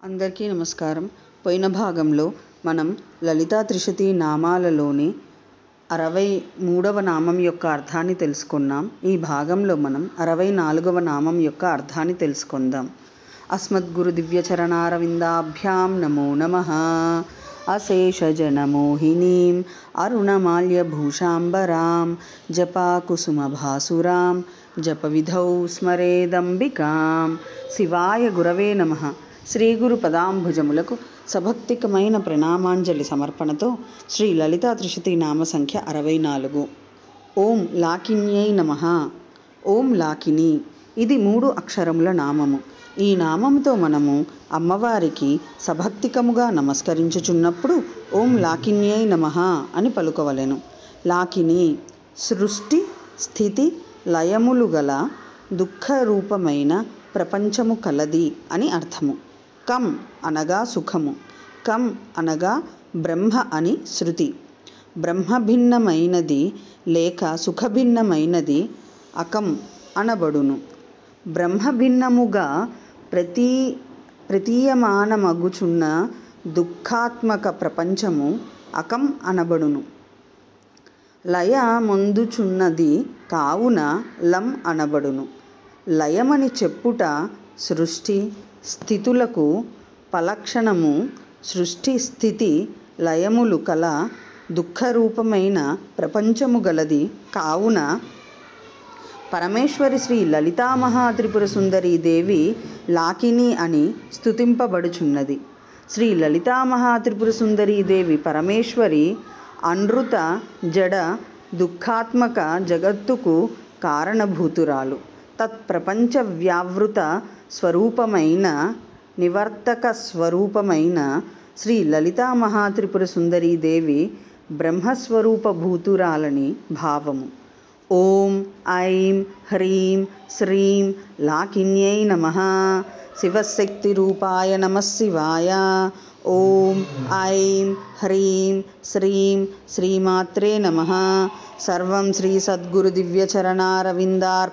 అందరికీ నమస్కారం. పోయిన భాగంలో మనం లలితా త్రిశతి నామాలలోని 63వ నామం యొక్క అర్థాన్ని తెలుసుకున్నాం. ఈ భాగంలో మనం 64వ నామం యొక్క అర్థాన్ని తెలుసుకుందాం. అస్మద్గురు దివ్యచరణారవిందాభ్యాం నమో నమః. అశేషజనమోహినీం అరుణమాల్యభూషాంబరాం జపాకుసుమభాసురాం జపవిధౌ స్మరేదంబికాం. శివాయ గురవే నమః. శ్రీ గురు పదాంభుజములకు సభక్తికమైన ప్రణామాంజలి సమర్పణతో శ్రీ లలితా త్రిశతి నామ సంఖ్య 64. ఓం లాకిన్యై నమః. ఓం లాకిని, ఇది 3 అక్షరముల నామము. ఈ నామముతో మనము అమ్మవారికి సభక్తికముగా నమస్కరించుచున్నప్పుడు ఓం లాకిన్యై నమః అని పలుకవలెను. లాకిని సృష్టి స్థితి లయములు గల దుఃఖరూపమైన ప్రపంచము కలది అని అర్థము. కం అనగా సుఖము, కం అనగా బ్రహ్మ అని శృతి. బ్రహ్మభిన్నమైనది లేక సుఖభిన్నమైనది అకం అనబడును. బ్రహ్మభిన్నముగా ప్రతీయమానమగుచున్న దుఃఖాత్మక ప్రపంచము అకం అనబడును. లయ మొందుచున్నది కావున లం అనబడును. లయమని చెప్పుట సృష్టి స్థితులకు పలక్షణము. సృష్టి స్థితి లయములు కల దుఃఖరూపమైన ప్రపంచము గలది కావున పరమేశ్వరి శ్రీ లలితామహాత్రిపుర సుందరీ దేవి లాకిని అని స్తుతింపబడుచున్నది. శ్రీ లలితామహాత్రిపుర సుందరీ దేవి పరమేశ్వరి అనృత జడ దుఃఖాత్మక జగత్తుకు కారణభూతురాలు. తత్ప్రపంచ వ్యావృత స్వరూపమైన నివర్తక స్వరూపమైన శ్రీ లలితామహాత్రిపుర సుందరీ దేవి బ్రహ్మస్వరూపభూతురాలని భావము. ఓం ఐం హ్రీం శ్రీం లాకిన్యై నమః. శివశక్తిరూపాయ నమః శివాయ. ఓం ఐం హ్రీం శ్రీం శ్రీమాత్రే నమః. సర్వం శ్రీ సద్గురు దివ్యచరణారవిందార్పణమస్తు.